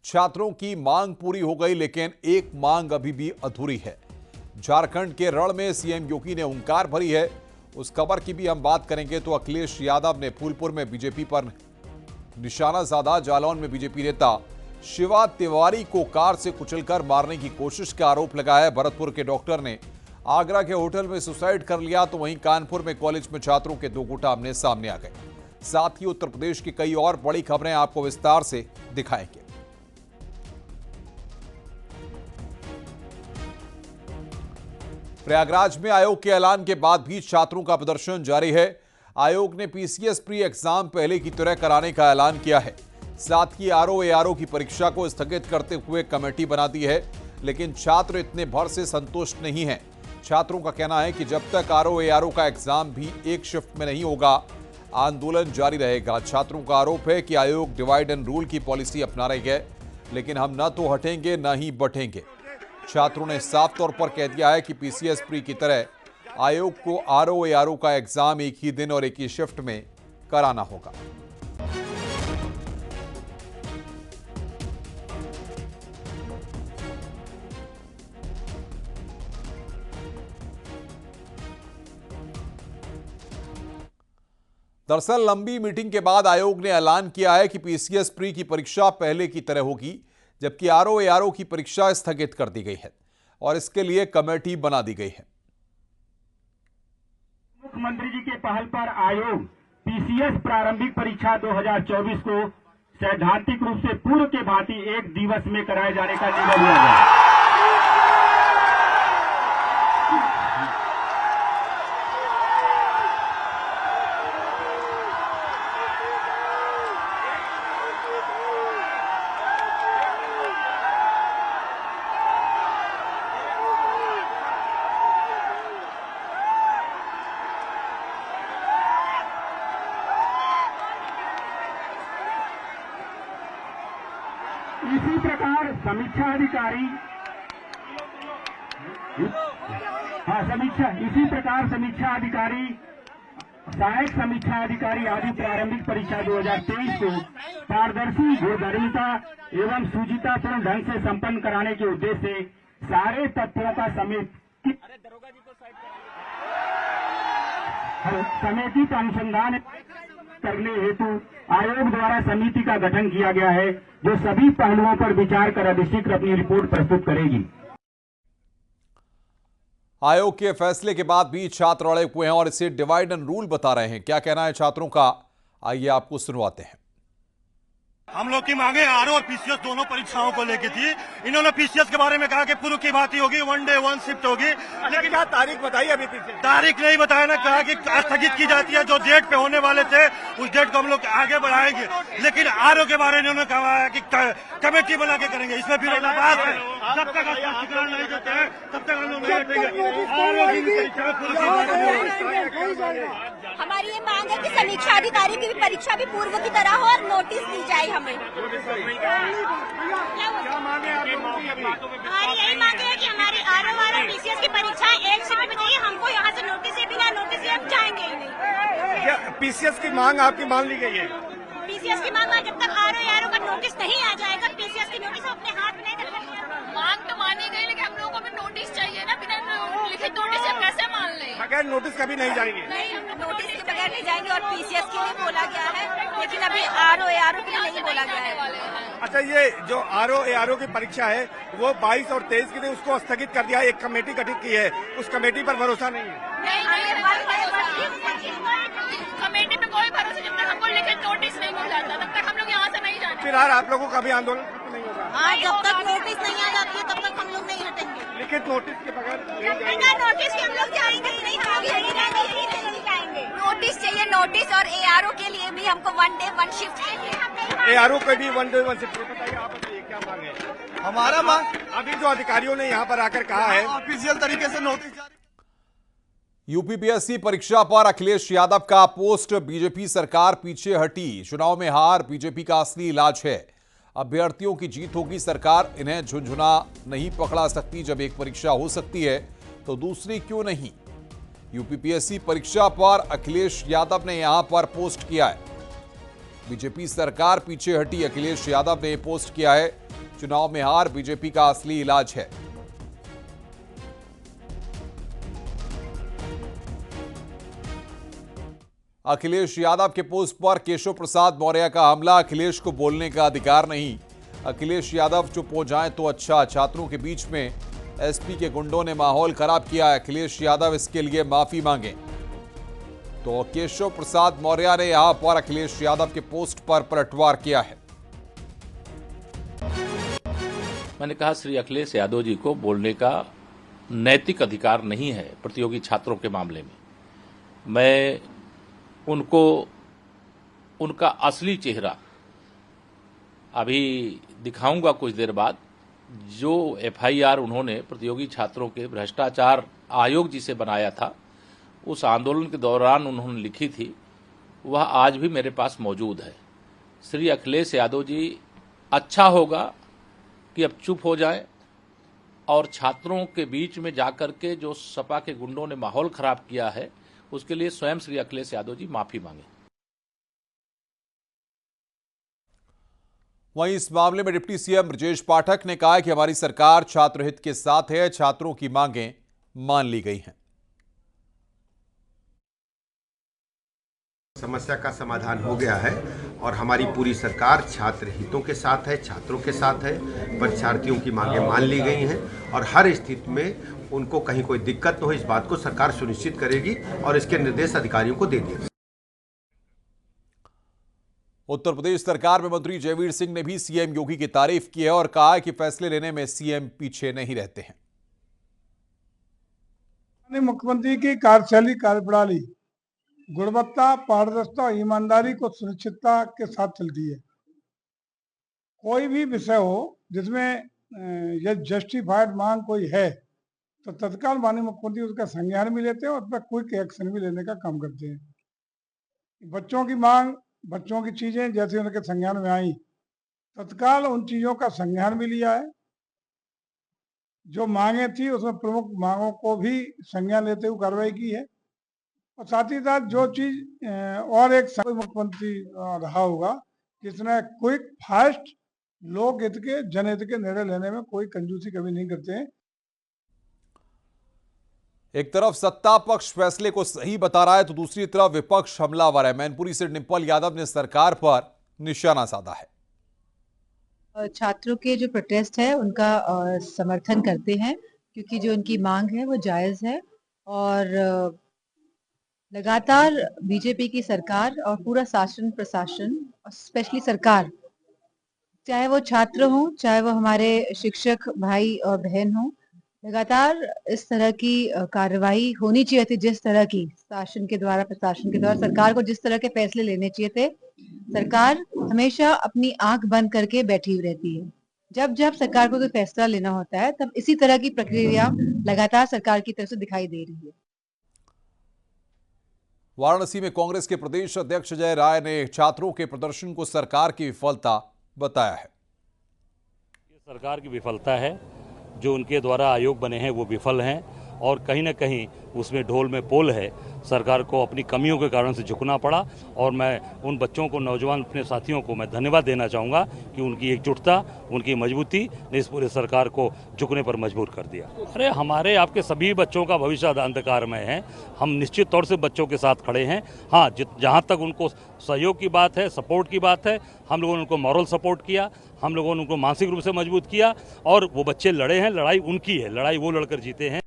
छात्रों की मांग पूरी हो गई, लेकिन एक मांग अभी भी अधूरी है। झारखंड के रण में सीएम योगी ने हुंकार भरी है। उस खबर की भी हम बात करेंगे तो अखिलेश यादव ने फूलपुर में बीजेपी पर निशाना साधा। जालौन में बीजेपी नेता शिवा तिवारी को कार से कुचलकर मारने की कोशिश का आरोप लगाया है। भरतपुर के डॉक्टर ने आगरा के होटल में सुसाइड कर लिया, तो वहीं कानपुर में कॉलेज में छात्रों के दो गुट आमने सामने आ गए। साथ ही उत्तर प्रदेश की कई और बड़ी खबरें आपको विस्तार से दिखाएंगे। प्रयागराज में आयोग के ऐलान के बाद भी छात्रों का प्रदर्शन जारी है। आयोग ने पीसीएस प्री एग्जाम पहले की तरह कराने का ऐलान किया है। साथ ही आरओ की परीक्षा को स्थगित करते हुए कमेटी बना दी है, लेकिन छात्र इतने भर से संतुष्ट नहीं हैं। छात्रों का कहना है कि जब तक आरओ का एग्जाम भी एक शिफ्ट में नहीं होगा, आंदोलन जारी रहेगा। छात्रों का आरोप है कि आयोग डिवाइड एंड रूल की पॉलिसी अपना रही है, लेकिन हम न तो हटेंगे न ही बटेंगे। छात्रों ने साफ तौर पर कह दिया है कि पीसीएस प्री की तरह आयोग को आरओ का एग्जाम एक ही दिन और एक ही शिफ्ट में कराना होगा। दरअसल लंबी मीटिंग के बाद आयोग ने ऐलान किया है कि पीसीएस प्री की परीक्षा पहले की तरह होगी, जबकि आरओ की परीक्षा स्थगित कर दी गई है और इसके लिए कमेटी बना दी गई है। मुख्यमंत्री जी के पहल पर आयोग पीसीएस प्रारंभिक परीक्षा 2024 को सैद्धांतिक रूप से पूर्व के भांति एक दिवस में कराए जाने का निर्णय लिया गया। इसी प्रकार समीक्षा अधिकारी समीक्षा अधिकारी, सहायक समीक्षा अधिकारी आदि प्रारंभिक परीक्षा 2023 को पारदर्शी, दूरदर्शिता एवं सुचितापूर्ण ढंग से संपन्न कराने के उद्देश्य से सारे तथ्यों का समेकित अनुसंधान करने हेतु आयोग द्वारा समिति का गठन किया गया है, जो सभी पहलुओं पर विचार कर अधिशीघ्र अपनी रिपोर्ट प्रस्तुत करेगी। आयोग के फैसले के बाद भी छात्र अड़े हुए हैं और इसे डिवाइड एंड रूल बता रहे हैं। क्या कहना है छात्रों का, आइए आपको सुनवाते हैं। हम लोग की मांगे आरओ और पीसीएस दोनों परीक्षाओं को लेकर थी। इन्होंने पीसीएस के बारे में कहा कि पूर्व की भांति होगी, वन डे वन शिफ्ट होगी, लेकिन क्या तारीख बताई? अभी तारीख नहीं बताया ना, कहा कि स्थगित की जाती है। जो डेट पे होने वाले थे उस डेट को हम लोग आगे बढ़ाएंगे, लेकिन आरओ के बारे में उन्होंने कहा है कि कमेटी बना के करेंगे। इसमें फिर बात है, जब तक स्पष्टीकरण नहीं देते हैं तब तक हम लोग नहीं हटेंगे। हमारी ये मांग है कि समीक्षा अधिकारी की भी परीक्षा भी पूर्व की तरह हो और नोटिस दी जाए हमें। हमारी यही मांग है कि हमारी आरओ और पीसीएस की परीक्षाएं एक शिफ्ट में चाहिए। हमको यहाँ से नोटिस है, बिना नोटिस हम जाएंगे ही नहीं। पीसीएस की मांग आपकी मान ली गई है? पीसीएस की मांग, जब तक आरओ का नोटिस नहीं आ जाएगा, पीसीएस की नोटिस अपने हाथ में नहीं रखेंगे। मांग तो मानी गई, लेकिन हम लोगों को भी नोटिस चाहिए ना। बिना लिखित नोटिस से कैसे मान लें? बगैर नोटिस कभी नहीं जाएंगे। नहीं, नोटिस के बगैर नहीं जाएंगे। और पीसीएस के लिए बोला गया है, लेकिन अभी आरओ के लिए नहीं बोला गया है। अच्छा, ये जो आरओ की परीक्षा है वो 22 और 23 के लिए उसको स्थगित कर दिया है। एक कमेटी गठित की है, उस कमेटी पर भरोसा नहीं है? कमेटी पे कोई भरोसा, जब तक हमको लिखित नोटिस नहीं मिल जाता तब तक हम लोग यहाँ से नहीं जाएंगे। फिर आप लोगों का भी आंदोलन नहीं होगा? हाँ, जब तक नोटिस नहीं आ जाती है तब तक हम लोग नहीं हटेंगे। लिखित नोटिस के बगैर बिना नोटिस के हम लोग जाएंगे ही नहीं। हम यही जाएंगे। नोटिस चाहिए, नोटिस। और एआरओ के लिए भी हमको वन डे वन शिफ्ट चाहिए। एआरओ को भी वन डे वन शिफ्ट। बताइए, आप बताइए क्या मांग है? हमारा मांग अभी जो अधिकारियों ने यहाँ पर आकर कहा है, ऑफिशियल तरीके से नोटिस जारी। यूपीपीएससी परीक्षा पर अखिलेश यादव का पोस्ट, बीजेपी सरकार पीछे हटी, चुनाव में हार बीजेपी का असली इलाज है। अभ्यर्थियों की जीत होगी, सरकार इन्हें झुंझुना नहीं पकड़ा सकती। जब एक परीक्षा हो सकती है तो दूसरी क्यों नहीं। यूपीपीएससी परीक्षा पर अखिलेश यादव ने यहां पर पोस्ट किया है। बीजेपी सरकार पीछे हटी, अखिलेश यादव ने पोस्ट किया है। चुनाव में हार बीजेपी का असली इलाज है। अखिलेश यादव के पोस्ट पर केशव प्रसाद मौर्य का हमला, अखिलेश को बोलने का अधिकार नहीं। अखिलेश यादव चुप हो जाएं तो अच्छा। छात्रों के बीच में एसपी के गुंडों ने माहौल खराब किया है, अखिलेश यादव इसके लिए माफी मांगे। तो केशव प्रसाद मौर्य ने यहां पर अखिलेश यादव के पोस्ट पर पलटवार किया है। मैंने कहा श्री अखिलेश यादव जी को बोलने का नैतिक अधिकार नहीं है प्रतियोगी छात्रों के मामले में। मैं उनको उनका असली चेहरा अभी दिखाऊंगा कुछ देर बाद। जो एफआईआर उन्होंने प्रतियोगी छात्रों के भ्रष्टाचार आयोग जी से बनाया था, उस आंदोलन के दौरान उन्होंने लिखी थी, वह आज भी मेरे पास मौजूद है। श्री अखिलेश यादव जी, अच्छा होगा कि अब चुप हो जाएं और छात्रों के बीच में जाकर के जो सपा के गुंडों ने माहौल खराब किया है, उसके लिए स्वयं श्री अखिलेश यादव जी माफी मांगे। वहीं इस मामले में डिप्टी सीएम ब्रजेश पाठक ने कहा कि हमारी सरकार छात्र हित के साथ है, छात्रों की मांगें मान ली गई हैं। समस्या का समाधान हो गया है और हमारी पूरी सरकार छात्र हितों के साथ है, छात्रों के साथ है। परीक्षार्थियों की मांगें मान ली गई हैं और हर स्थिति में उनको कहीं कोई दिक्कत न हो, इस बात को सरकार सुनिश्चित करेगी और इसके निर्देश अधिकारियों को दे दिए। उत्तर प्रदेश सरकार में मंत्री जयवीर सिंह ने भी सीएम योगी की तारीफ की है और कहा कि फैसले लेने में सीएम पीछे नहीं रहते हैं। मुख्यमंत्री की कार्यशैली, कार्यप्रणाली गुणवत्ता, पारदर्शिता और ईमानदारी को सुनिश्चितता के साथ चलती है। कोई भी विषय हो जिसमें यह जस्टिफाइड मांग कोई है तो तत्काल माननीय मुख्यमंत्री उसका संज्ञान भी लेते हैं और उस पर क्विक एक्शन भी लेने का काम करते हैं। बच्चों की मांग, बच्चों की चीजें जैसे उनके संज्ञान में आई, तत्काल उन चीजों का संज्ञान भी लिया है। जो मांगे थी उसमें प्रमुख मांगों को भी संज्ञान लेते हुए कार्रवाई की है और साथ ही साथ जो चीज और एक मुख्यमंत्री रहा होगा जिसने क्विक, फास्ट, लोक हित के, जनहित के निर्णय लेने में कोई कंजूसी कभी नहीं करते हैं। एक तरफ सत्ता पक्ष फैसले को सही बता रहा है तो दूसरी तरफ विपक्ष हमलावर है। मैनपुरी से डिंपल यादव ने सरकार पर निशाना साधा है। छात्रों के जो प्रोटेस्ट है उनका समर्थन करते हैं क्योंकि जो उनकी मांग है वो जायज है और लगातार बीजेपी की सरकार और पूरा शासन प्रशासन, स्पेशली सरकार, चाहे वो छात्र हो, चाहे वो हमारे शिक्षक भाई और बहन हो, लगातार इस तरह की कार्रवाई होनी चाहिए थी। जिस तरह की शासन के द्वारा, प्रशासन के द्वारा सरकार को जिस तरह के फैसले लेने चाहिए थे, सरकार हमेशा अपनी आंख बंद करके बैठी हुई रहती है। जब जब सरकार को कोई फैसला लेना होता है तब इसी तरह की प्रक्रिया लगातार सरकार की तरफ से दिखाई दे रही है। वाराणसी में कांग्रेस के प्रदेश अध्यक्ष अजय राय ने छात्रों के प्रदर्शन को सरकार की विफलता बताया है। ये सरकार की विफलता है, जो उनके द्वारा आयोग बने हैं वो विफल हैं और कहीं ना कहीं उसमें ढोल में पोल है। सरकार को अपनी कमियों के कारण से झुकना पड़ा और मैं उन बच्चों को, नौजवान अपने साथियों को मैं धन्यवाद देना चाहूँगा कि उनकी एकजुटता, उनकी मजबूती ने इस पूरे सरकार को झुकने पर मजबूर कर दिया। अरे हमारे आपके सभी बच्चों का भविष्य अंधकार में है। हम निश्चित तौर से बच्चों के साथ खड़े हैं। हाँ, जहाँ तक उनको सहयोग की बात है, सपोर्ट की बात है, हम लोगों ने उनको मॉरल सपोर्ट किया, हम लोगों ने उनको मानसिक रूप से मजबूत किया और वो बच्चे लड़े हैं। लड़ाई उनकी है, लड़ाई वो लड़कर जीते हैं।